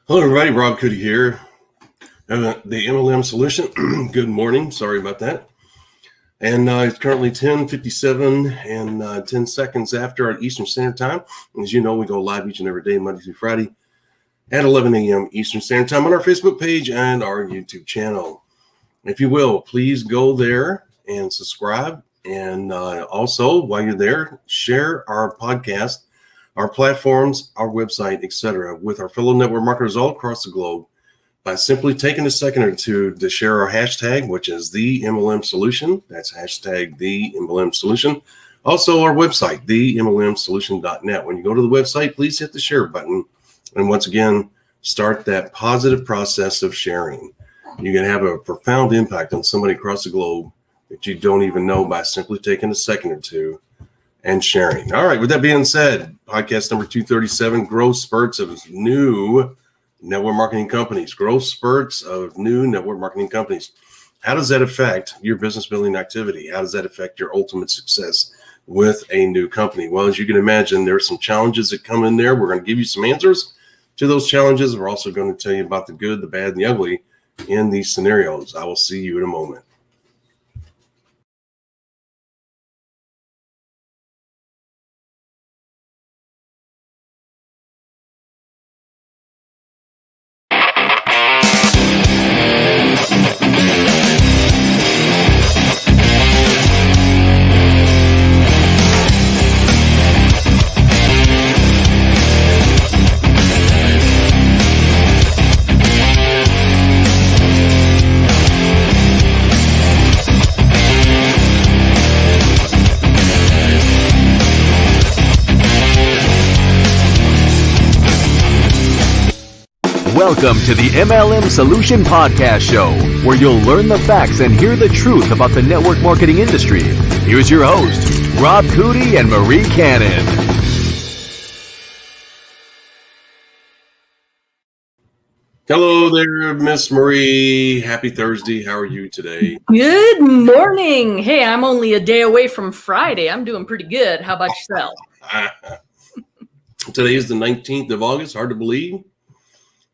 Hello, everybody. Rob Cootie here. The MLM solution. Good morning. Sorry about that. And it's currently 10:57 and 10 seconds after our Eastern Standard Time. As you know, we go live each and every day, Monday through Friday, at 11 a.m. Eastern Standard Time on our Facebook page and our YouTube channel. If you will, please go there and subscribe. And also, while you're there, share our podcast, our platforms, our website, etc., with our fellow network marketers all across the globe by simply taking a second or two to share our hashtag, which is the MLM solution. That's hashtag the MLM solution. Also, our website, themlmsolution.net. When you go to the website, please hit the share button. And once again, start that positive process of sharing. You can have a profound impact on somebody across the globe that you don't even know by simply taking a second or two and sharing. All right, with that being said, podcast number 237, growth spurts of new network marketing companies. Growth spurts of new network marketing companies. How does that affect your business building activity? How does that affect your ultimate success with a new company? Well, as you can imagine, there are some challenges that come in there. We're going to give you some answers to those challenges. We're also going to tell you about the good, the bad, and the ugly in these scenarios. I will see you in a moment. Welcome to the MLM Solution Podcast Show, where you'll learn the facts and hear the truth about the network marketing industry. Here's your host, Rob Cootie and Marie Cannon. Hello there, Miss Marie. Happy Thursday. How are you today? Good morning. Hey, I'm only a day away from Friday. I'm doing pretty good. How about yourself? Today is the 19th of August. Hard to believe.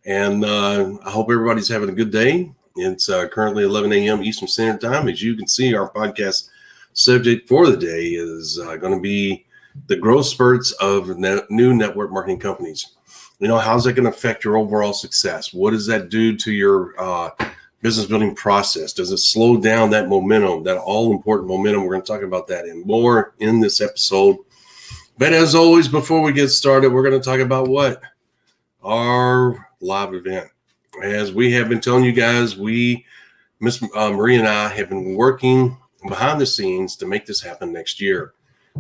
And I hope everybody's having a good day. It's currently 11 a.m. Eastern Standard Time. As you can see, our podcast subject for the day is going to be the growth spurts of new network marketing companies. You know, how's that going to affect your overall success? What does that do to your business building process? Does it slow down that momentum, that all-important momentum? We're going to talk about that and more in this episode. But as always, before we get started, we're going to talk about what? Our live event. As we have been telling you guys, Miss Marie and I have been working behind the scenes to make this happen next year.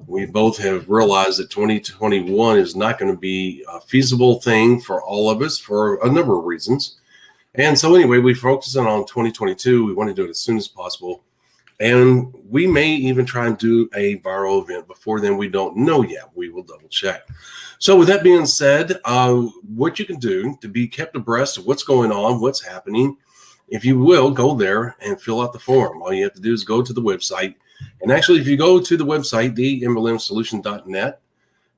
We both have realized that 2021 is not going to be a feasible thing for all of us for a number of reasons. And so anyway, we focused on 2022. We want to do it as soon as possible. And we may even try and do a viral event before then. We don't know yet. We will double check. So with that being said, what you can do to be kept abreast of what's going on, what's happening, if you will, go there and fill out the form. All you have to do is go to the website. And actually, if you go to the website, themlmsolution.net,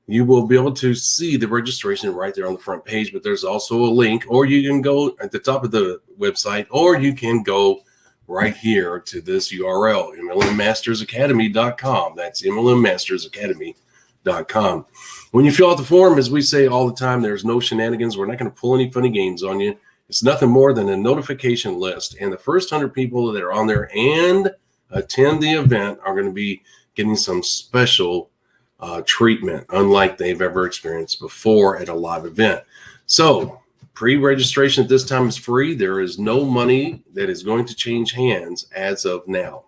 you will be able to see the registration right there on the front page. But there's also a link, or you can go at the top of the website, or you can go right here to this URL, mlmmastersacademy.com. That's mlmmastersacademy.com. When you fill out the form, as we say all the time, there's no shenanigans. We're not going to pull any funny games on you. It's nothing more than a notification list. And the first 100 people that are on there and attend the event are going to be getting some special treatment, unlike they've ever experienced before at a live event. So pre-registration at this time is free. There is no money that is going to change hands as of now.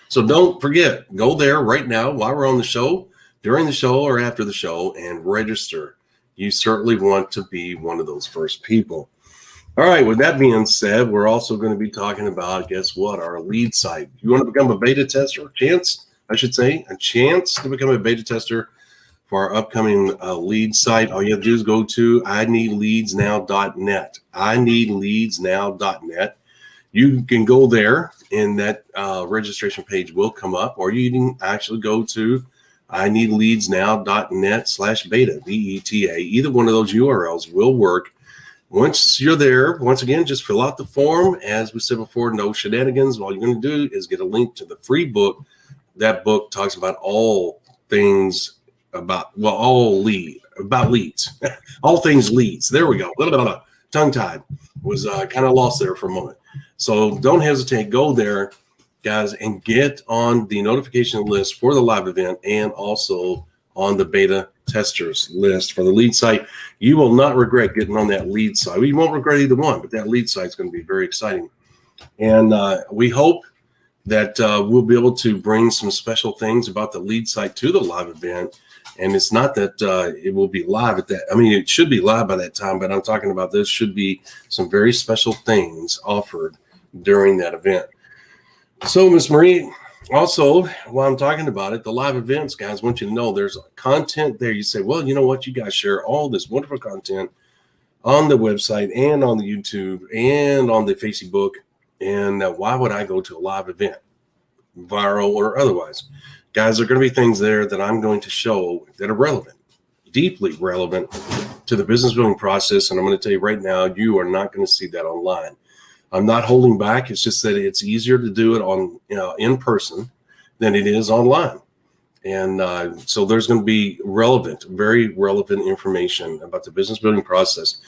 So don't forget, go there right now while we're on the show, during the show or after the show, and register. You certainly want to be one of those first people. All right, with that being said, we're also going to be talking about, guess what, our lead site. You want to become a beta tester, a chance to become a beta tester for our upcoming lead site. All you have to do is go to ineedleadsnow.net. ineedleadsnow.net. You can go there, and that registration page will come up, or you can actually go to ineedleadsnow.net/beta, BETA. Either one of those URLs will work. Once you're there, once again, just fill out the form. As we said before, no shenanigans. All you're going to do is get a link to the free book. That book talks about all things about leads, all things leads. There we go. Tongue tied. Was kind of lost there for a moment. So don't hesitate. Go there, guys, and get on the notification list for the live event and also on the beta testers list for the lead site. You will not regret getting on that lead site. You won't regret either one, but that lead site is going to be very exciting. And we hope that we'll be able to bring some special things about the lead site to the live event. And it's not that it will be live at that. I mean, it should be live by that time, but I'm talking about this should be some very special things offered during that event. So, Ms. Marie, also, while I'm talking about it, the live events, guys, I want you to know there's content there. You say, well, you know what? You guys share all this wonderful content on the website and on the YouTube and on the Facebook. And why would I go to a live event, viral or otherwise? Guys, there are going to be things there that I'm going to show that are relevant, deeply relevant to the business building process. And I'm going to tell you right now, you are not going to see that online. I'm not holding back. It's just that it's easier to do it on in person than it is online. And so there's going to be relevant, very relevant information about the business building process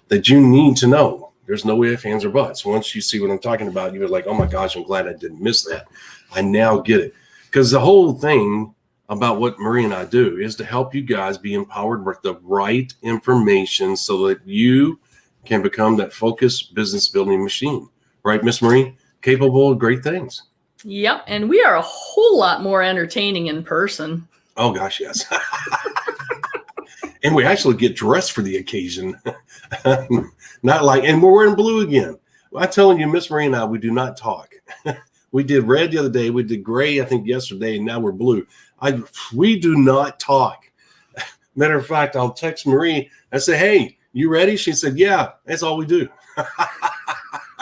that you need to know. There's no ifs, ands, or buts. Once you see what I'm talking about, you're like, oh my gosh, I'm glad I didn't miss that. I now get it. Because the whole thing about what Marie and I do is to help you guys be empowered with the right information so that you can become that focused business building machine. Right, Miss Marie? Capable of great things. Yep. And we are a whole lot more entertaining in person. Oh, gosh, yes. And we actually get dressed for the occasion. Not like, and we're wearing blue again. I'm telling you, Miss Marie and I, we do not talk. We did red the other day. We did gray, I think, yesterday, and now we're blue. We do not talk. Matter of fact, I'll text Marie. I say, hey, you ready? She said, yeah, that's all we do.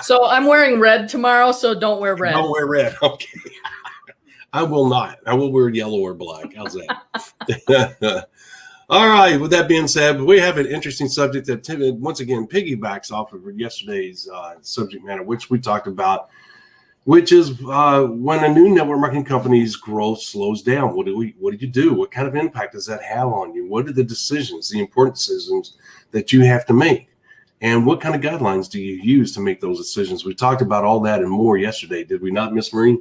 So I'm wearing red tomorrow, so don't wear red. Don't wear red. Okay. I will not. I will wear yellow or black. How's that? All right. With that being said, we have an interesting subject that, once again, piggybacks off of yesterday's subject matter, which we talked about, which is when a new network marketing company's growth slows down. What do you do? What kind of impact does that have on you? What are the decisions, the important decisions that you have to make? And what kind of guidelines do you use to make those decisions? We talked about all that and more yesterday, did we not, Miss Marie?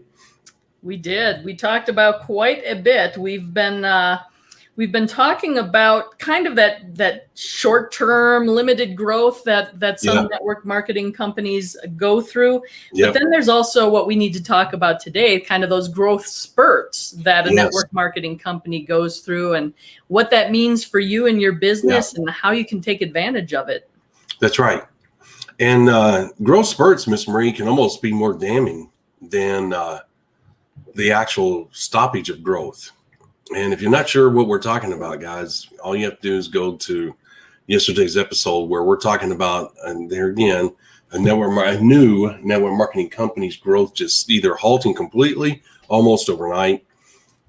We did. We talked about quite a bit. We've been talking about kind of that short-term limited growth that some network marketing companies go through. But then there's also what we need to talk about today, kind of those growth spurts that a network marketing company goes through and what that means for you and your business and how you can take advantage of it. That's right. And growth spurts, Miss Marie, can almost be more damning than the actual stoppage of growth. And if you're not sure what we're talking about, guys, all you have to do is go to yesterday's episode where we're talking about, and there again, a new network marketing company's growth just either halting completely, almost overnight,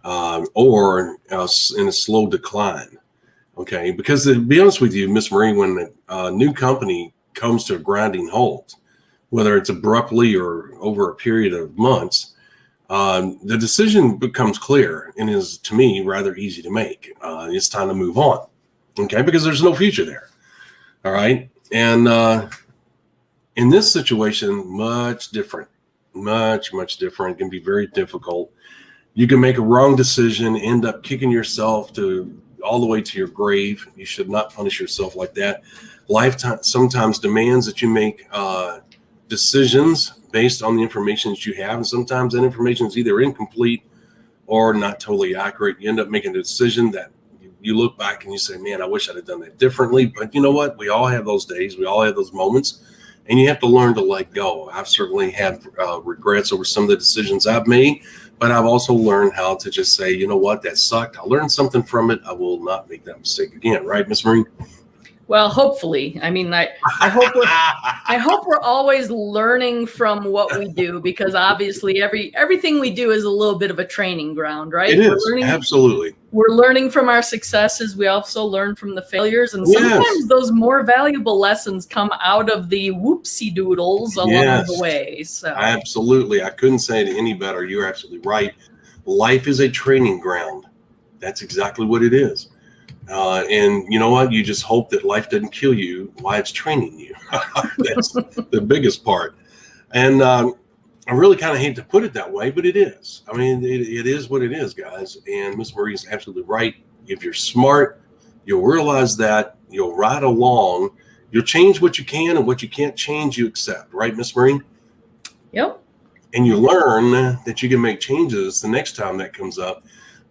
or in a slow decline. Okay, because to be honest with you, Miss Marie, when a new company comes to a grinding halt, whether it's abruptly or over a period of months, the decision becomes clear and is, to me, rather easy to make. It's time to move on, okay, because there's no future there. All right, and in this situation, much different, much different. It can be very difficult. You can make a wrong decision, end up kicking yourself all the way to your grave. You should not punish yourself like that. Life sometimes demands that you make decisions based on the information that you have, and sometimes that information is either incomplete or not totally accurate. You end up making a decision that you look back and you say, man, I wish I'd have done that differently. But you know what? We all have those days. We all have those moments, and you have to learn to let go. I've certainly had regrets over some of the decisions I've made, but I've also learned how to just say, you know what, that sucked. I learned something from it. I will not make that mistake again. Right, Miss Marie? Well, hopefully. I mean, I hope we're always learning from what we do, because obviously everything we do is a little bit of a training ground, right? It is, absolutely. We're learning from our successes. We also learn from the failures, and Yes. sometimes those more valuable lessons come out of the whoopsie doodles along Yes. the way. So Absolutely. I couldn't say it any better. You're absolutely right. Life is a training ground. That's exactly what it is. And you know what? You just hope that life doesn't kill you while it's training you. That's the biggest part. And I really kind of hate to put it that way, but it is. I mean, it is what it is, guys. And Miss Marie is absolutely right. If you're smart, you'll realize that. You'll ride along. You'll change what you can, and what you can't change, you accept. Right, Miss Marie? Yep. And you learn that you can make changes the next time that comes up,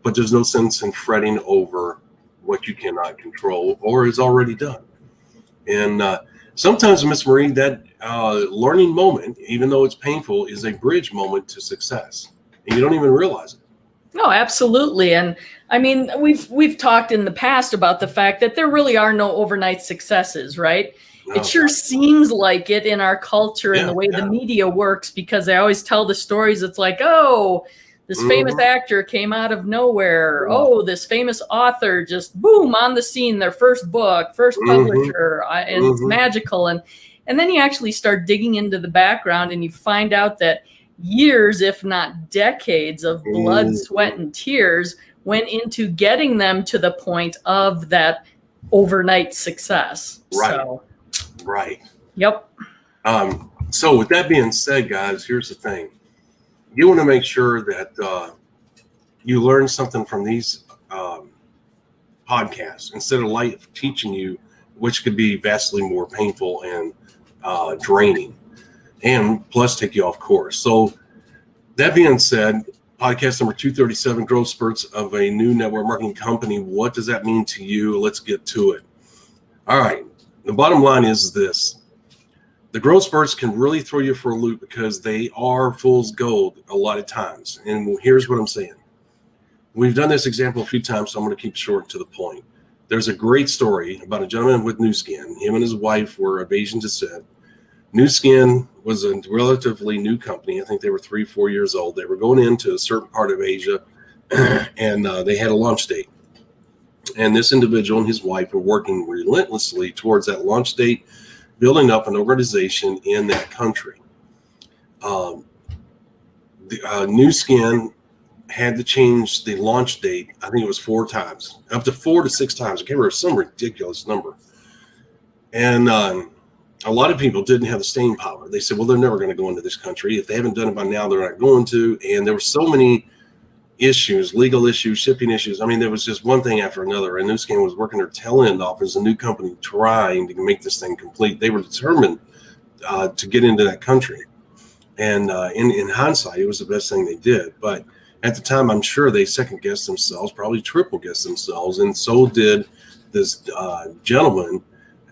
but there's no sense in fretting over what you cannot control or is already done. And sometimes, Miss Marie, that learning moment, even though it's painful, is a bridge moment to success, and you don't even realize it. No, absolutely. And I mean, we've talked in the past about the fact that there really are no overnight successes, right? No. It sure seems like it in our culture and the way the media works, because they always tell the stories. It's like, oh, this famous actor came out of nowhere. Oh, this famous author just boom on the scene, their first book, first publisher, and it's magical. And then you actually start digging into the background, and you find out that years, if not decades, of blood, sweat, and tears went into getting them to the point of that overnight success. Right. So, right. Yep. So with that being said, guys, here's the thing. You want to make sure that you learn something from these podcasts instead of life teaching you, which could be vastly more painful and draining, and plus take you off course. So that being said, podcast number 237, Growth Spurts of a New Network Marketing Company. What does that mean to you? Let's get to it. All right. The bottom line is this. The growth spurts can really throw you for a loop because they are fool's gold a lot of times. And here's what I'm saying. We've done this example a few times, so I'm going to keep it short to the point. There's a great story about a gentleman with New Skin. Him and his wife were of Asian descent. New Skin was a relatively new company. I think they were 3-4 years old. They were going into a certain part of Asia, and they had a launch date. And this individual and his wife were working relentlessly towards that launch date, building up an organization in that country. New Skin had to change the launch date. I think it was 4 times, up to 4 to 6 times. I can't remember, some ridiculous number. And a lot of people didn't have the staying power. They said, well, they're never going to go into this country. If they haven't done it by now, they're not going to. And there were so many issues, legal issues, shipping issues. I mean, there was just one thing after another. And New Skin was working their tail end off as a new company trying to make this thing complete. They were determined to get into that country. And in hindsight, it was the best thing they did. But at the time, I'm sure they second-guessed themselves, probably triple-guessed themselves. And so did this gentleman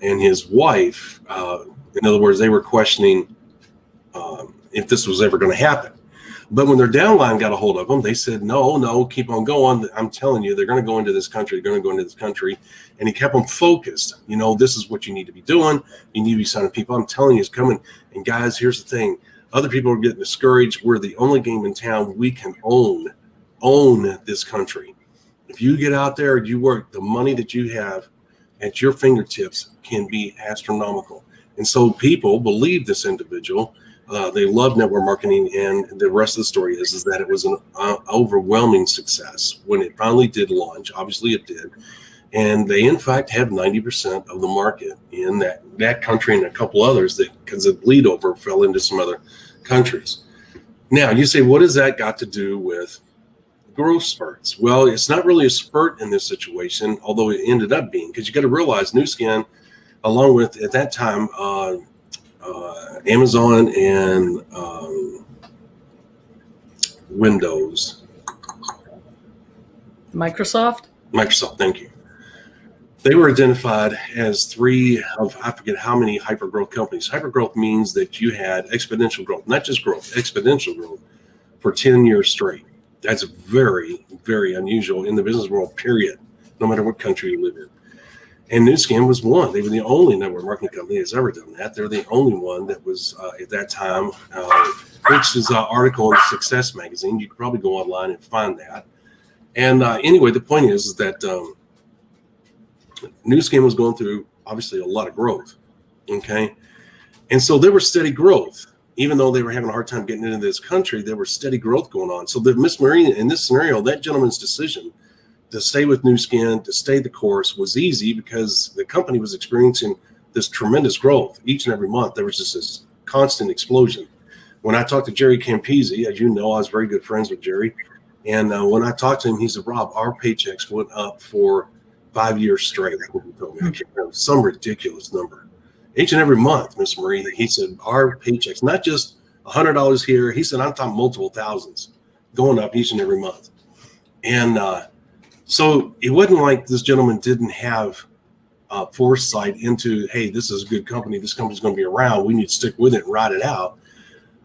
and his wife. In other words, they were questioning if this was ever going to happen. But when their downline got a hold of them, they said, no, keep on going. I'm telling you, they're going to go into this country. They're going to go into this country. And he kept them focused. You know, this is what you need to be doing. You need to be signing people. I'm telling you, it's coming. And guys, here's the thing. Other people are getting discouraged. We're the only game in town. We can own this country. If you get out there, you work, the money that you have at your fingertips can be astronomical. And so people believe this individual. They love network marketing, and the rest of the story is that it was an overwhelming success when it finally did launch. Obviously, it did, and they in fact have 90% of the market in that country and a couple others that, because the bleed over fell into some other countries. Now, you say, what does that got to do with growth spurts? Well, it's not really a spurt in this situation, although it ended up being, because you got to realize New Skin, along with at that time. Amazon and Windows. Microsoft, thank you. They were identified as 3 of, I forget how many hypergrowth companies. Hypergrowth means that you had exponential growth, not just growth, exponential growth for 10 years straight. That's very, very unusual in the business world, period, no matter what country you live in. And Nu Skin was one. They were the only network marketing company that's ever done that. They're the only one that was at that time, which is an article in Success Magazine. You could probably go online and find that. And anyway, the point is that Nu Skin was going through, obviously, a lot of growth. Okay. And so there was steady growth. Even though they were having a hard time getting into this country, there was steady growth going on. So the Miss Marine, in this scenario, that gentleman's decision to stay with Nu Skin, to stay the course, was easy because the company was experiencing this tremendous growth each and every month. There was just this constant explosion. When I talked to Jerry Campese, as you know, I was very good friends with Jerry. And when I talked to him, he said, Rob, our paychecks went up for 5 years straight. That's what he told me. I can't remember, some ridiculous number. Each and every month, Miss Marie, he said, our paychecks, not just $100 here. He said, I'm talking multiple thousands going up each and every month. And so it wasn't like this gentleman didn't have foresight into, hey, this is a good company. This company's going to be around. We need to stick with it and ride it out.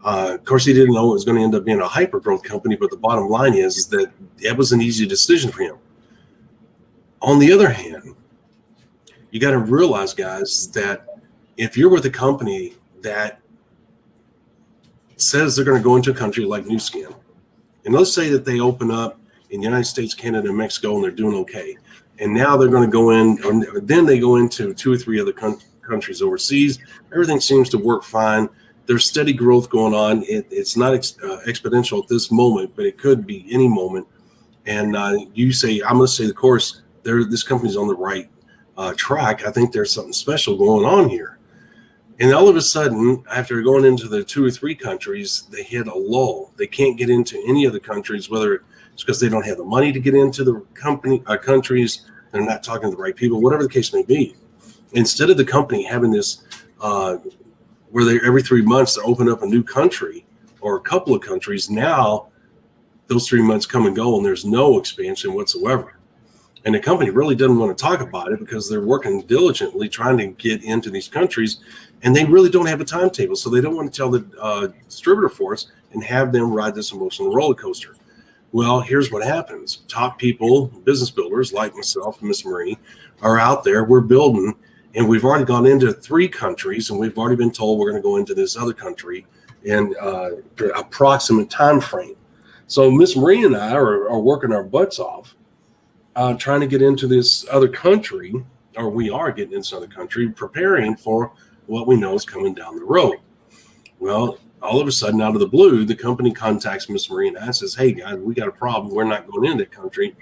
Of course, he didn't know it was going to end up being a hyper growth company. But the bottom line is that it was an easy decision for him. On the other hand, you got to realize, guys, that if you're with a company that says they're going to go into a country like Nu Skin, and let's say that they open up in the United States, Canada, and Mexico, and they're doing okay, and now they're going to go in, or then they go into 2 or 3 other countries overseas. Everything seems to work fine. There's steady growth going on. It's not exponential at this moment, but it could be any moment. And you say, I'm going to say the course, this company's on the right track. I think there's something special going on here. And all of a sudden, after going into the 2 or 3 countries, they hit a lull. They can't get into any of the countries, whether it's because they don't have the money to get into the countries, they're not talking to the right people, whatever the case may be. Instead of the company having this, where they every 3 months they open up a new country or a couple of countries, now those 3 months come and go and there's no expansion whatsoever. And the company really doesn't want to talk about it because they're working diligently trying to get into these countries, and they really don't have a timetable. So they don't want to tell the distributor force and have them ride this emotional roller coaster. Well, here's what happens. Top people, business builders like myself and Miss Marie are out there. We're building, and we've already gone into 3 countries, and we've already been told we're going to go into this other country in the approximate time frame. So Miss Marie and I are working our butts off, trying to get into this other country, or we are getting into another country, preparing for what we know is coming down the road. Well, all of a sudden, out of the blue, the company contacts Miss Marie and I and says, hey, guys, we got a problem. We're not going into that country.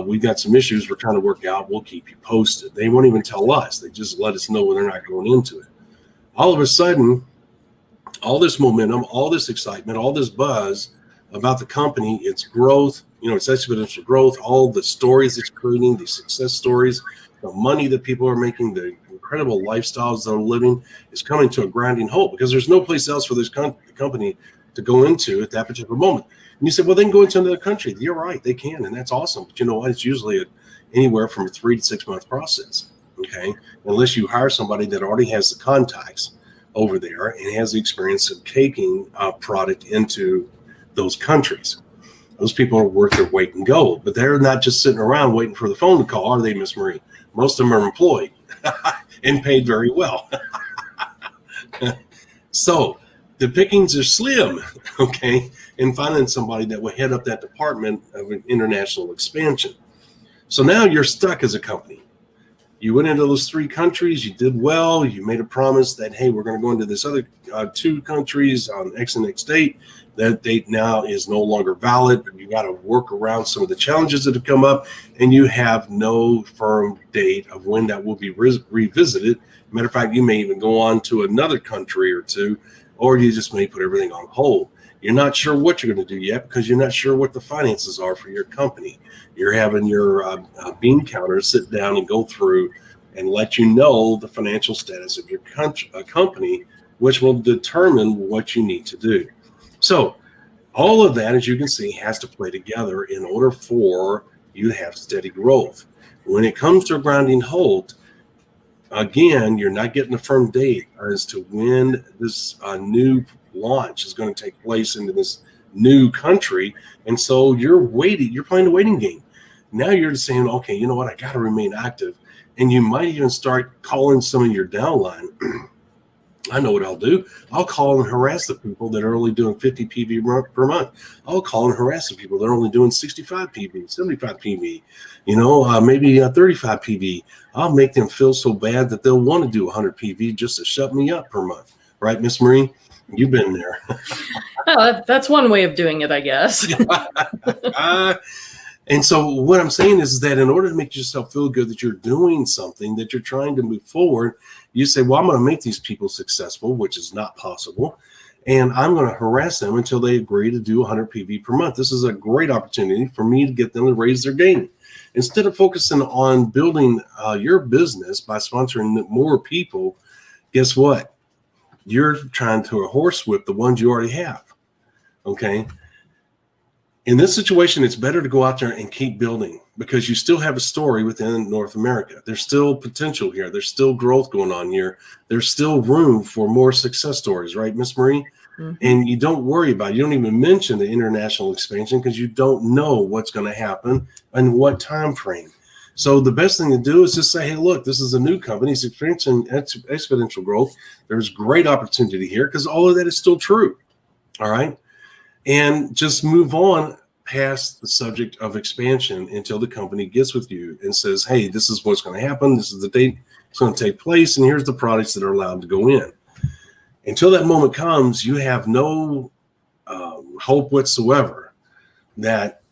We got some issues we're trying to work out. We'll keep you posted. They won't even tell us. They just let us know when they're not going into it. All of a sudden, all this momentum, all this excitement, all this buzz about the company, its growth, its exponential growth, all the stories it's creating, the success stories, the money that people are making, the incredible lifestyles they're living, is coming to a grinding halt because there's no place else for this company to go into at that particular moment. And you said, well, they can go into another country. You're right, they can, and that's awesome. But you know what? It's usually anywhere from a 3 to 6 month process, okay? Unless you hire somebody that already has the contacts over there and has the experience of taking a product into those countries. Those people are worth their weight in gold, but they're not just sitting around waiting for the phone to call, are they, Miss Marie? Most of them are employed and paid very well. So the pickings are slim, okay, in finding somebody that will head up that department of an international expansion. So now you're stuck as a company. You went into those 3 countries, you did well, you made a promise that, hey, we're going to go into this other 2 countries on X and X date. That date now is no longer valid. You got to work around some of the challenges that have come up, and you have no firm date of when that will be revisited. Matter of fact, you may even go on to another country or 2, or you just may put everything on hold. You're not sure what you're going to do yet because you're not sure what the finances are for your company. You're having your bean counter sit down and go through and let you know the financial status of your company, which will determine what you need to do. So all of that, as you can see, has to play together in order for you to have steady growth. When it comes to a grinding halt, again, you're not getting a firm date as to when this new launch is going to take place into this new country. And so you're playing the waiting game. Now you're saying, okay, you know what? I got to remain active. And you might even start calling some of your downline. I know what I'll do. I'll call and harass the people that are only doing 50 PV per month. I'll call and harass the people that are only doing 65 PV, 75 PV, maybe 35 PV. I'll make them feel so bad that they'll want to do 100 PV just to shut me up per month. Right, Miss Marie? You've been there. That's one way of doing it, I guess. And so what I'm saying is that in order to make yourself feel good that you're doing something, that you're trying to move forward, you say, well, I'm going to make these people successful, which is not possible. And I'm going to harass them until they agree to do 100 PV per month. This is a great opportunity for me to get them to raise their game. Instead of focusing on building your business by sponsoring more people, guess what? You're trying to horsewhip the ones you already have. Okay. In this situation, it's better to go out there and keep building because you still have a story within North America. There's still potential here. There's still growth going on here. There's still room for more success stories, right, Miss Marie? Mm-hmm. And you don't worry about it. You don't even mention the international expansion because you don't know what's going to happen and what time frame. So the best thing to do is just say, hey, look, this is a new company. It's experiencing exponential growth. There's great opportunity here because all of that is still true. All right. And just move on past the subject of expansion until the company gets with you and says, hey, this is what's going to happen. This is the date it's going to take place. And here's the products that are allowed to go in. Until that moment comes, you have no hope whatsoever that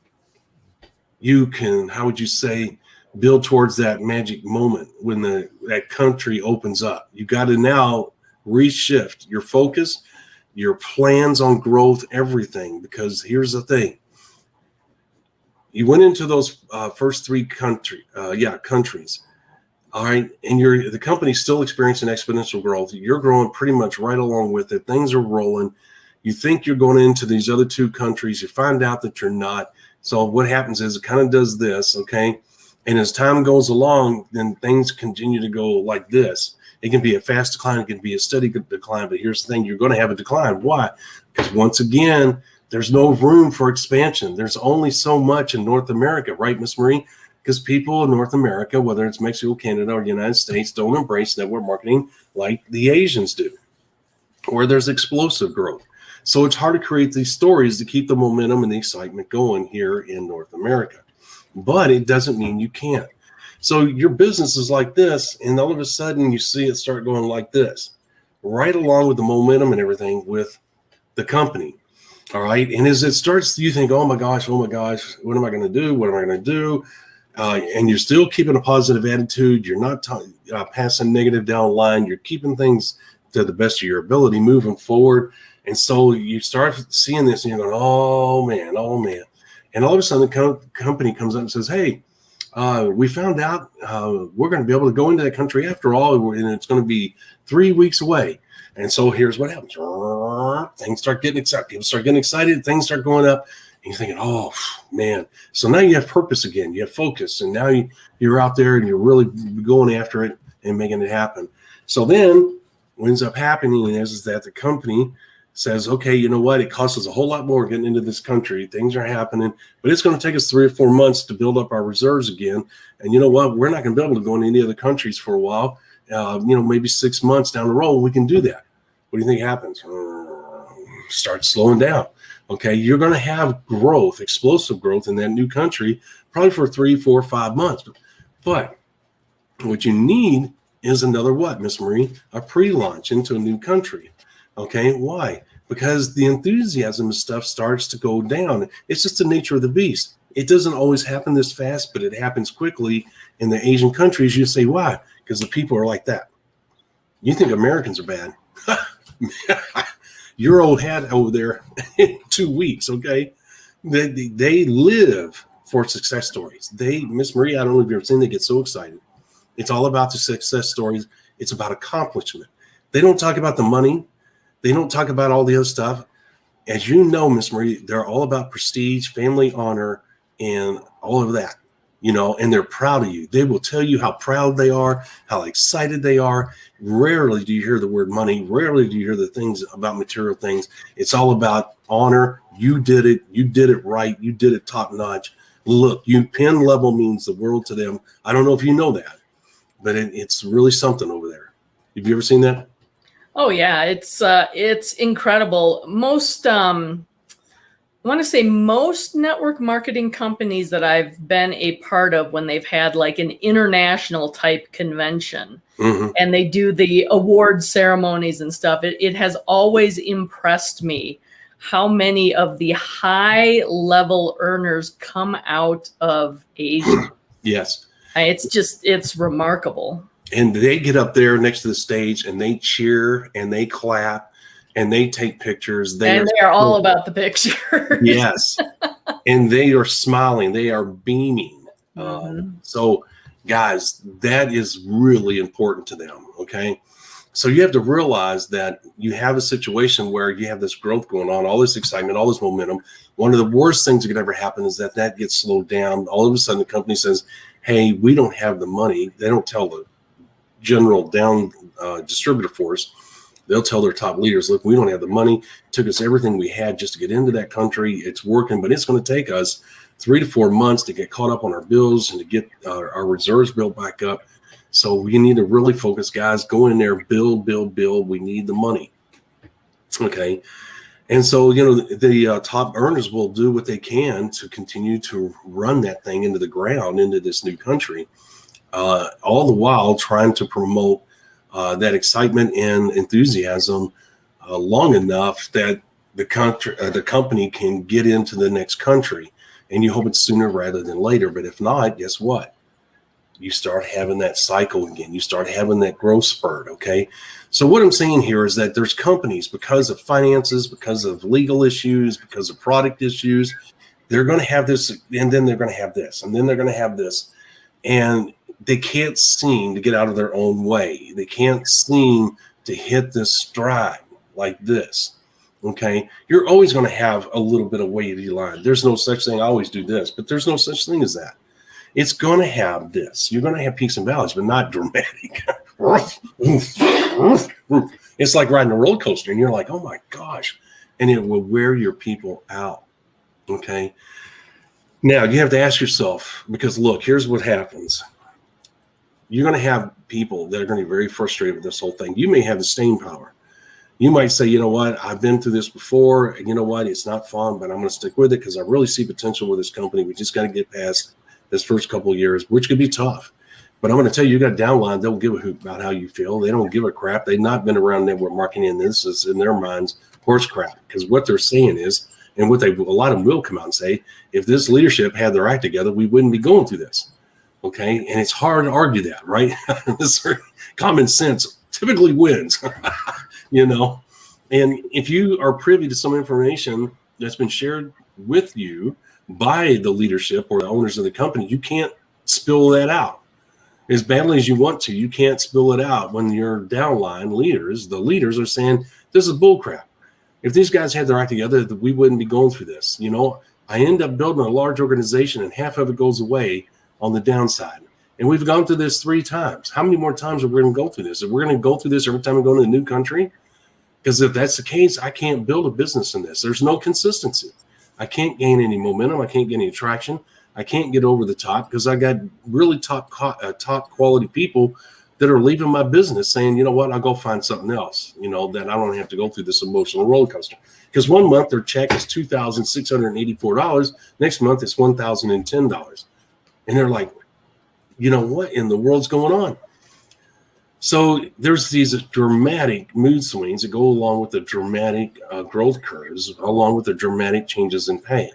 you can, how would you say, build towards that magic moment when that country opens up. You got to now reshift your focus, your plans on growth, everything, because here's the thing. You went into those first three countries. All right. And the company's still experiencing exponential growth. You're growing pretty much right along with it. Things are rolling. You think you're going into these other two countries. You find out that you're not. So what happens is it kind of does this. Okay. And as time goes along, then things continue to go like this. It can be a fast decline. It can be a steady decline. But here's the thing. You're going to have a decline. Why? Because once again, there's no room for expansion. There's only so much in North America, right, Miss Marie? Because people in North America, whether it's Mexico, Canada, or the United States, don't embrace network marketing like the Asians do, where there's explosive growth. So it's hard to create these stories to keep the momentum and the excitement going here in North America. But it doesn't mean you can't. So your business is like this, and all of a sudden you see it start going like this, right along with the momentum and everything with the company. All right. And as it starts, you think, oh my gosh, what am I going to do? What am I going to do? And you're still keeping a positive attitude. You're not passing negative down the line. You're keeping things to the best of your ability, moving forward. And so you start seeing this and you're going, oh man. And all of a sudden the company comes up and says, hey, we found out we're going to be able to go into that country after all, and it's going to be 3 weeks away. And so here's what happens. Things start getting excited. People start getting excited. Things start going up. And you're thinking, oh, man. So now you have purpose again. You have focus. And now you're out there and you're really going after it and making it happen. So then what ends up happening is that the company says, okay, you know what? It costs us a whole lot more getting into this country. Things are happening. But it's going to take us 3 or 4 months to build up our reserves again. And you know what? We're not going to be able to go into any other countries for a while. Maybe 6 months down the road, we can do that. What do you think happens? Start slowing down. Okay, you're going to have growth, explosive growth in that new country, probably for 3, 4, 5 months. But what you need is another what, Miss Marie? A pre-launch into a new country. Okay, why? Because the enthusiasm and stuff starts to go down. It's just the nature of the beast. It doesn't always happen this fast, but it happens quickly in the Asian countries. You say, why? Because the people are like that. You think Americans are bad. Your old hat over there in 2 weeks, okay? They live for success stories. Miss Marie, I don't know if you've ever seen, they get so excited. It's all about the success stories. It's about accomplishment. They don't talk about the money. They don't talk about all the other stuff. As you know, Miss Marie, they're all about prestige, family honor, and all of that, and they're proud of you. They will tell you how proud they are, how excited they are. Rarely do you hear the word money. Rarely do you hear the things about material things. It's all about honor. You did it. You did it right. You did it top notch. Look, pen level means the world to them. I don't know if you know that, but it's really something over there. Have you ever seen that? Oh yeah, it's incredible. I want to say most network marketing companies that I've been a part of, when they've had like an international type convention and they do the award ceremonies and stuff, it has always impressed me how many of the high level earners come out of Asia. Yes. It's remarkable. And they get up there next to the stage and they cheer and they clap and they take pictures. They are all about the picture. Yes. And they are smiling. They are beaming. So, guys, that is really important to them. Okay. So you have to realize that you have a situation where you have this growth going on, all this excitement, all this momentum. One of the worst things that could ever happen is that gets slowed down. All of a sudden, the company says, hey, we don't have the money. They don't tell the general distributor force. They'll tell their top leaders, look, we don't have the money. It took us everything we had just to get into that country. It's working, but it's going to take us 3 to 4 months to get caught up on our bills and to get our reserves built back up. So we need to really focus, guys. Go in there, build. We need the money. Okay. And so, the top earners will do what they can to continue to run that thing into the ground, into this new country, all the while trying to promote that excitement and enthusiasm long enough that the company can get into the next country. And you hope it's sooner rather than later. But if not, guess what? You start having that cycle again. You start having that growth spurt, okay? So what I'm saying here is that there's companies, because of finances, because of legal issues, because of product issues, they're going to have this, and then they're going to have this, and then they're going to have this. And they can't seem to get out of their own way. They can't seem to hit this stride like this. Okay, you're always going to have a little bit of wavy line. There's no such thing. I always do this, but there's no such thing as that. It's going to have this. You're going to have peaks and valleys, but not dramatic. It's like riding a roller coaster, and you're like, oh my gosh, and it will wear your people out. Okay, now you have to ask yourself, because look, here's what happens. You're going to have people that are going to be very frustrated with this whole thing. You may have the staying power. You might say, you know what, I've been through this before, and you know what, it's not fun, but I'm going to stick with it because I really see potential with this company. We just got to get past this first couple of years, which could be tough. But I'm going to tell you, you got a downline. They'll give a hoot about how you feel. They don't give a crap. They've not been around network marketing, and this is, in their minds, horse crap. Because what they're saying is, and what a lot of them will come out and say, if this leadership had their act together, we wouldn't be going through this. Okay, and it's hard to argue that, right? This common sense typically wins. And if you are privy to some information that's been shared with you by the leadership or the owners of the company, you can't spill that out as badly as you want to. You can't spill it out when your downline leaders, the leaders, are saying this is bullcrap. If these guys had their act together, we wouldn't be going through this. I end up building a large organization and half of it goes away on the downside. And we've gone through this 3 times. How many more times are we going to go through this? Are we going to go through this every time we go to a new country? Because if that's the case, I can't build a business in this. There's no consistency. I can't gain any momentum. I can't get any traction. I can't get over the top because I got really top quality people that are leaving my business saying, you know what, I'll go find something else, that I don't have to go through this emotional roller coaster. Because one month their check is $2,684. Next month it's $1,010. And they're like, what in the world's going on? So there's these dramatic mood swings that go along with the dramatic growth curves, along with the dramatic changes in pay.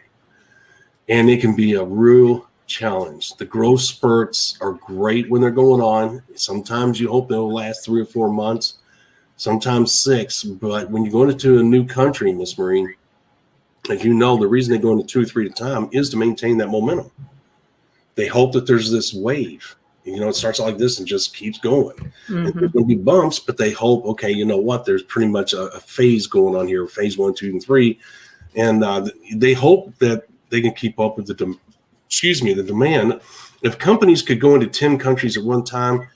And it can be a real challenge. The growth spurts are great when they're going on. Sometimes you hope they'll last 3 or 4 months, sometimes 6. But when you go into a new country, Miss Marine, as you know, the reason they go into 2 or 3 at a time is to maintain that momentum. They hope that there's this wave. It starts like this and just keeps going. Mm-hmm. And there's going to be bumps, but they hope, okay, you know what? There's pretty much a phase going on here, phase 1, 2, and 3. And they hope that they can keep up with the demand. If companies could go into 10 countries at one time,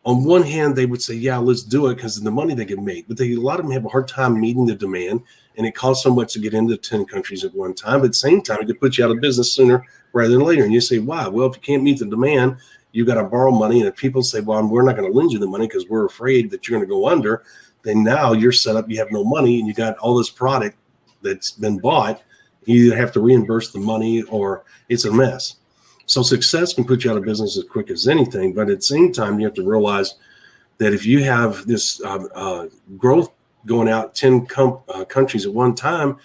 on one hand, they would say, yeah, let's do it because of the money they can make. But a lot of them have a hard time meeting the demand, and it costs so much to get into 10 countries at one time. But at the same time, it could put you out of business sooner rather than later. And you say, why? Well, if you can't meet the demand, you got to borrow money. And if people say, well, we're not going to lend you the money because we're afraid that you're going to go under, then now you're set up, you have no money, and you got all this product that's been bought. You either have to reimburse the money or it's a mess. So success can put you out of business as quick as anything. But at the same time, you have to realize that if you have this growth going out 10 countries at one time,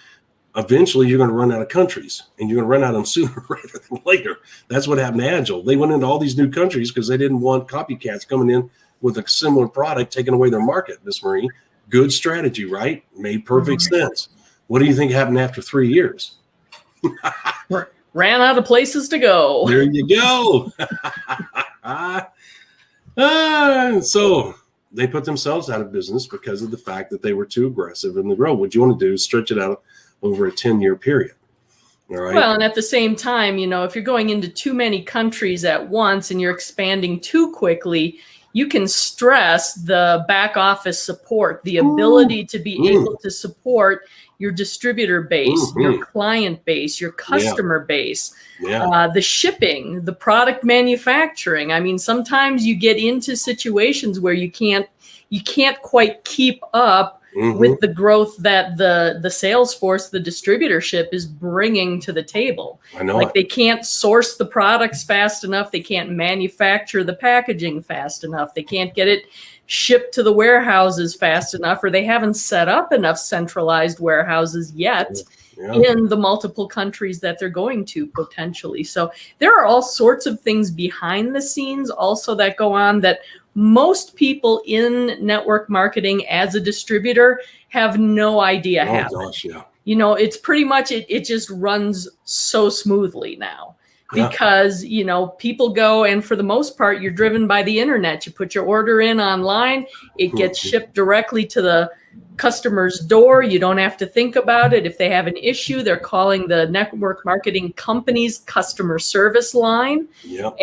eventually you're going to run out of countries, and you're going to run out of them sooner rather than later. That's what happened to Agile. They went into all these new countries because they didn't want copycats coming in with a similar product taking away their market. Miss Marie, good strategy, right? Made perfect sense. What do you think happened after 3 years? Ran out of places to go. There you go. So they put themselves out of business because of the fact that they were too aggressive in the growth. What you want to do is stretch it out over a 10-year period. All right. Well, and at the same time, if you're going into too many countries at once and you're expanding too quickly, you can stress the back office support, the ability to be able to support your distributor base, your client base, your customer base, the shipping, the product manufacturing. I mean, sometimes you get into situations where you can't quite keep up with the growth that the sales force, the distributorship is bringing to the table. I know. Like they can't source the products fast enough. They can't manufacture the packaging fast enough. They can't get it shipped to the warehouses fast enough, or they haven't set up enough centralized warehouses yet in the multiple countries that they're going to potentially. So there are all sorts of things behind the scenes also that go on that most people in network marketing as a distributor have no idea happen. Gosh, yeah. It's pretty much, it just runs so smoothly now. Because, people go, and for the most part, you're driven by the internet. You put your order in online, it gets shipped directly to the customer's door. You don't have to think about it. If they have an issue, they're calling the network marketing company's customer service line.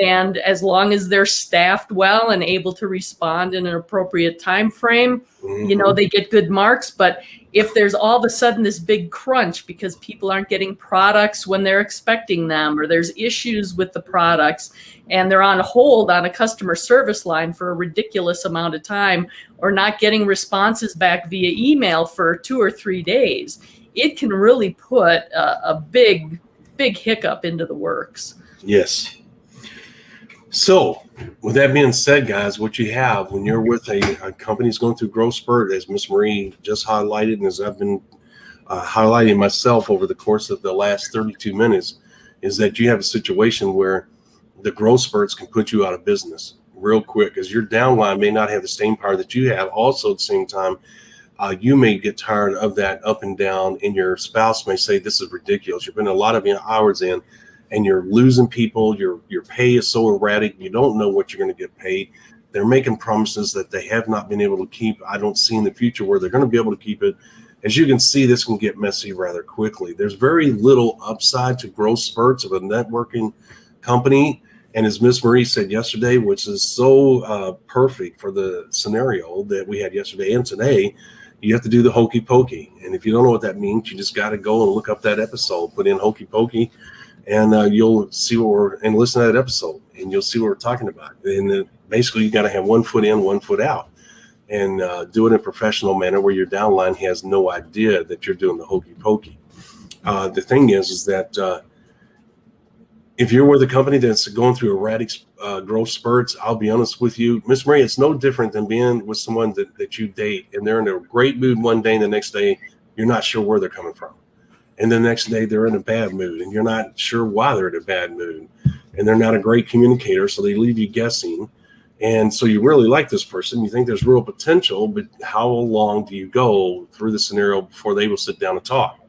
And as long as they're staffed well and able to respond in an appropriate time frame, they get good marks. But if there's all of a sudden this big crunch because people aren't getting products when they're expecting them, or there's issues with the products and they're on hold on a customer service line for a ridiculous amount of time, or not getting responses back via email for 2 or 3 days, it can really put a big hiccup into the works. Yes. So with that being said, guys, what you have when you're with a company that's going through growth spurt, as Miss Marie just highlighted, and as I've been highlighting myself over the course of the last 32 minutes, is that you have a situation where the growth spurts can put you out of business real quick, as your downline may not have the staying power that you have. Also, at the same time, you may get tired of that up and down, and your spouse may say, this is ridiculous. You're putting a lot of hours in, and you're losing people. Your pay is so erratic. You don't know what you're going to get paid. They're making promises that they have not been able to keep. I don't see in the future where they're going to be able to keep it. As you can see, this can get messy rather quickly. There's very little upside to growth spurts of a networking company. And as Miss Marie said yesterday, which is so perfect for the scenario that we had yesterday and today, you have to do the hokey pokey. And if you don't know what that means, you just got to go and look up that episode, put in hokey pokey, and you'll see and listen to that episode, and you'll see what we're talking about. And basically, you got to have 1 foot in, 1 foot out, and do it in a professional manner where your downline has no idea that you're doing the hokey pokey. The thing is that if you're with a company that's going through erratic growth spurts, I'll be honest with you, Miss Marie, it's no different than being with someone that you date, and they're in a great mood one day, and the next day you're not sure where they're coming from. And the next day they're in a bad mood, and you're not sure why they're in a bad mood, and they're not a great communicator, so they leave you guessing. And so you really like this person, you think there's real potential, but how long do you go through the scenario before they will sit down and talk,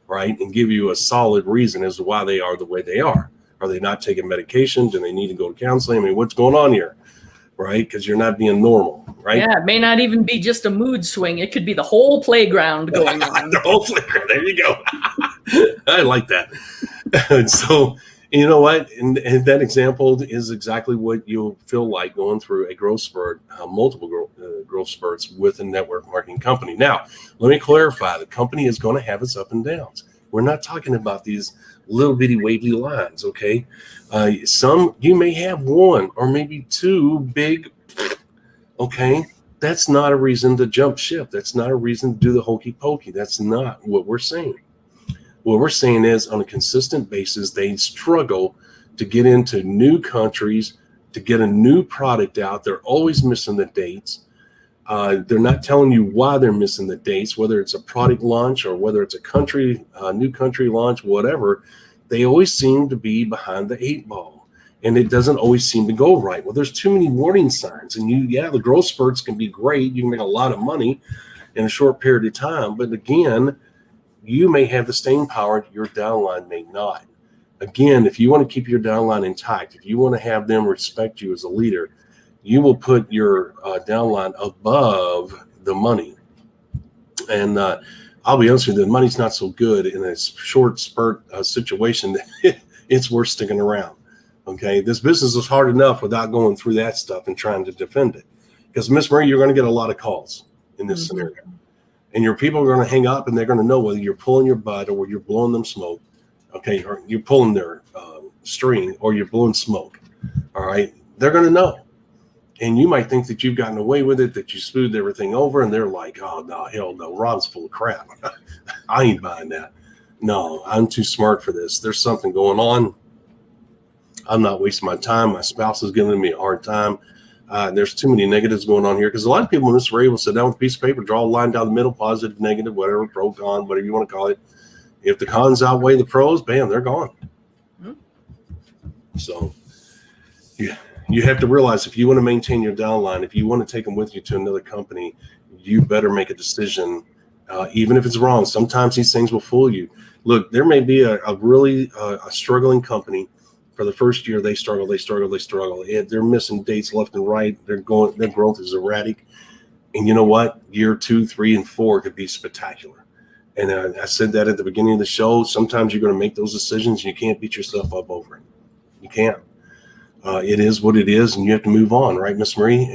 right, and give you a solid reason as to why they are the way they are? Are they not taking medication? Do they need to go to counseling? I mean, what's going on here, right? Because you're not being normal, right? Yeah, it may not even be just a mood swing. It could be the whole playground going on. The whole playground. There you go. I like that. And so You know what? And that example is exactly what you'll feel like going through a growth spurt, multiple growth spurts with a network marketing company. Now, let me clarify. The company is going to have its up and downs. We're not talking about these little bitty wavy lines, okay? You may have one or maybe two big, okay? That's not a reason to jump ship. That's not a reason to do the hokey pokey. That's not what we're saying. What we're saying is on a consistent basis, they struggle to get into new countries, to get a new product out. They're always missing the dates. They're not telling you why they're missing the dates, whether it's a product launch or whether it's a new country launch, whatever. They always seem to be behind the 8 ball, and it doesn't always seem to go right. Well, there's too many warning signs, and the growth spurts can be great. You can make a lot of money in a short period of time, but again, you may have the staying power, your downline may not. Again, if you want to keep your downline intact, if you want to have them respect you as a leader, you will put your downline above the money. And I'll be honest with you, the money's not so good in a short spurt situation. It's worth sticking around. Okay, this business is hard enough without going through that stuff and trying to defend it. Because Miss Marie, you're going to get a lot of calls in this scenario. And your people are going to hang up and they're going to know whether you're pulling your butt or you're blowing them smoke. Okay. Or you're pulling their string or you're blowing smoke. All right. They're going to know. And you might think that you've gotten away with it, that you smoothed everything over. And they're like, oh, no, hell no. Rob's full of crap. I ain't buying that. No, I'm too smart for this. There's something going on. I'm not wasting my time. My spouse is giving me a hard time. There's too many negatives going on here because a lot of people in this area will sit down with a piece of paper, draw a line down the middle, positive, negative, whatever, pro, con, whatever you want to call it. If the cons outweigh the pros, bam, they're gone. So you have to realize if you want to maintain your downline, if you want to take them with you to another company, you better make a decision, even if it's wrong. Sometimes these things will fool you. Look, there may be a really struggling company. For the first year, they struggle. They're missing dates left and right. Their growth is erratic. And you know what? Year 2, 3, and 4 could be spectacular. And I said that at the beginning of the show. Sometimes you're going to make those decisions. And you can't beat yourself up over it. You can't. It is what it is, and you have to move on, right, Miss Marie?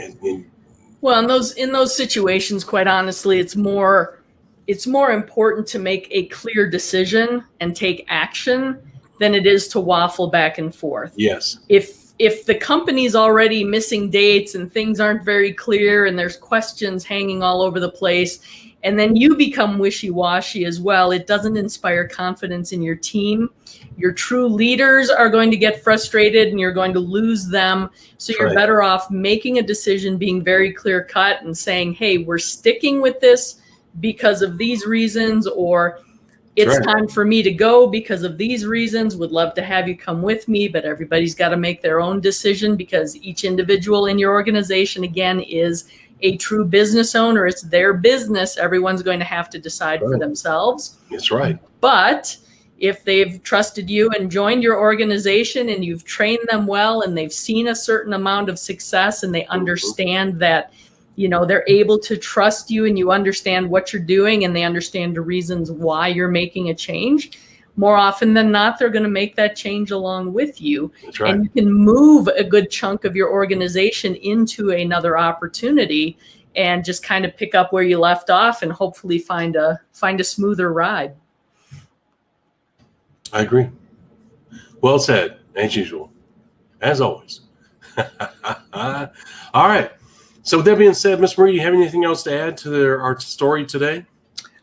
Well, in those situations, quite honestly, it's more important to make a clear decision and take action than it is to waffle back and forth. Yes. If the company's already missing dates and things aren't very clear and there's questions hanging all over the place, and then you become wishy-washy as well, it doesn't inspire confidence in your team. Your true leaders are going to get frustrated and you're going to lose them. So you're better off making a decision, being very clear-cut and saying, hey, we're sticking with this because of these reasons, or it's time for me to go because of these reasons. Would love to have you come with me, but everybody's got to make their own decision because each individual in your organization, again, is a true business owner. It's their business. Everyone's going to have to decide for themselves. That's right. But if they've trusted you and joined your organization and you've trained them well and they've seen a certain amount of success and they understand that, they're able to trust you and you understand what you're doing and they understand the reasons why you're making a change, more often than not, they're going to make that change along with you. That's right. And you can move a good chunk of your organization into another opportunity and just kind of pick up where you left off and hopefully find a smoother ride. I agree. Well said, as usual, as always. All right. So with that being said, Miss Marie, you have anything else to add to our story today?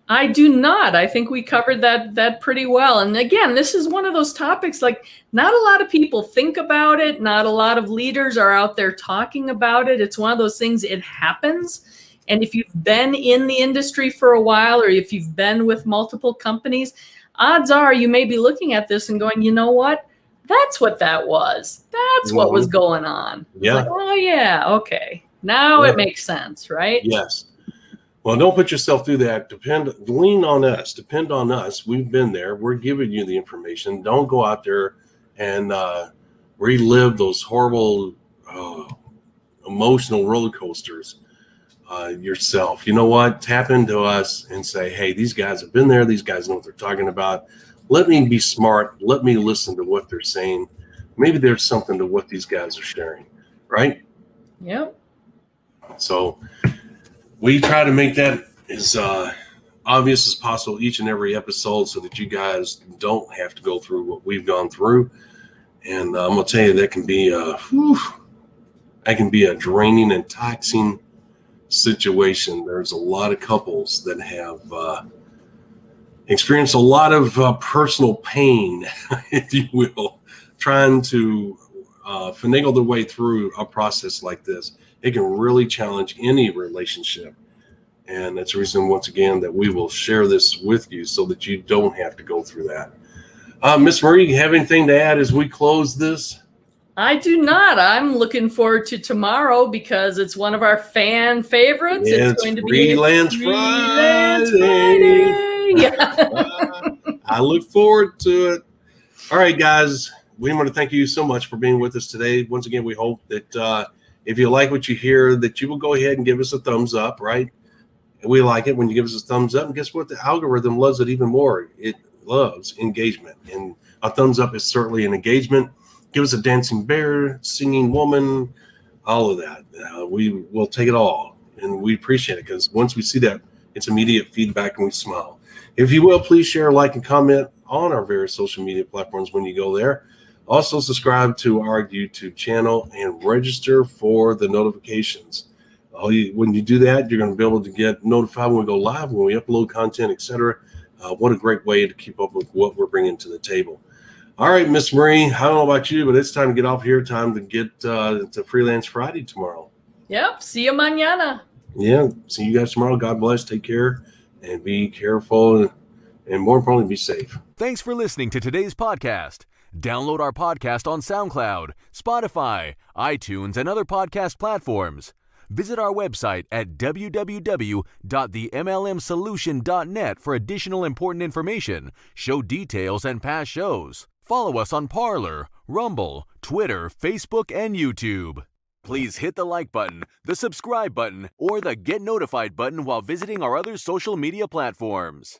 I do not. I think we covered that pretty well. And again, this is one of those topics, like not a lot of people think about it. Not a lot of leaders are out there talking about it. It's one of those things, it happens. And if you've been in the industry for a while, or if you've been with multiple companies, odds are you may be looking at this and going, you know what? That's what that was. That's what was going on. Yeah. Like, oh, yeah. Okay. Now it makes sense, right? Yes. Well, don't put yourself through that. Lean on us. Depend on us. We've been there. We're giving you the information. Don't go out there and relive those horrible emotional roller coasters yourself. You know what? Tap into us and say, hey, these guys have been there. These guys know what they're talking about. let me be smart. Let me listen to what they're saying. Maybe there's something to what these guys are sharing, right? Yep. So we try to make that as obvious as possible each and every episode so that you guys don't have to go through what we've gone through. And I'm going to tell you, that can be a draining and taxing situation. There's a lot of couples that have experienced a lot of personal pain, if you will, trying to finagle their way through a process like this. It can really challenge any relationship. And that's the reason, once again, that we will share this with you so that you don't have to go through that. Miss Marie, you have anything to add as we close this? I do not. I'm looking forward to tomorrow because it's one of our fan favorites. Yeah, it's going to be Freelance Friday. I look forward to it. All right, guys, we want to thank you so much for being with us today. Once again, we hope that if you like what you hear, that you will go ahead and give us a thumbs up, right? And we like it when you give us a thumbs up. And guess what? The algorithm loves it even more. It loves engagement. And a thumbs up is certainly an engagement. Give us a dancing bear, singing woman, all of that. We will take it all. And we appreciate it because once we see that, it's immediate feedback and we smile. If you will, please share, like, and comment on our various social media platforms when you go there. Also, subscribe to our YouTube channel and register for the notifications. When you do that, you're going to be able to get notified when we go live, when we upload content, etc. What a great way to keep up with what we're bringing to the table. All right, Miss Marie, I don't know about you, but it's time to get off here. Time to get to Freelance Friday tomorrow. Yep. See you mañana. Yeah. See you guys tomorrow. God bless. Take care and be careful. And more importantly, be safe. Thanks for listening to today's podcast. Download our podcast on SoundCloud, Spotify, iTunes, and other podcast platforms. Visit our website at www.themlmsolution.net for additional important information, show details, and past shows. Follow us on Parler, Rumble, Twitter, Facebook, and YouTube. Please hit the like button, the subscribe button, or the get notified button while visiting our other social media platforms.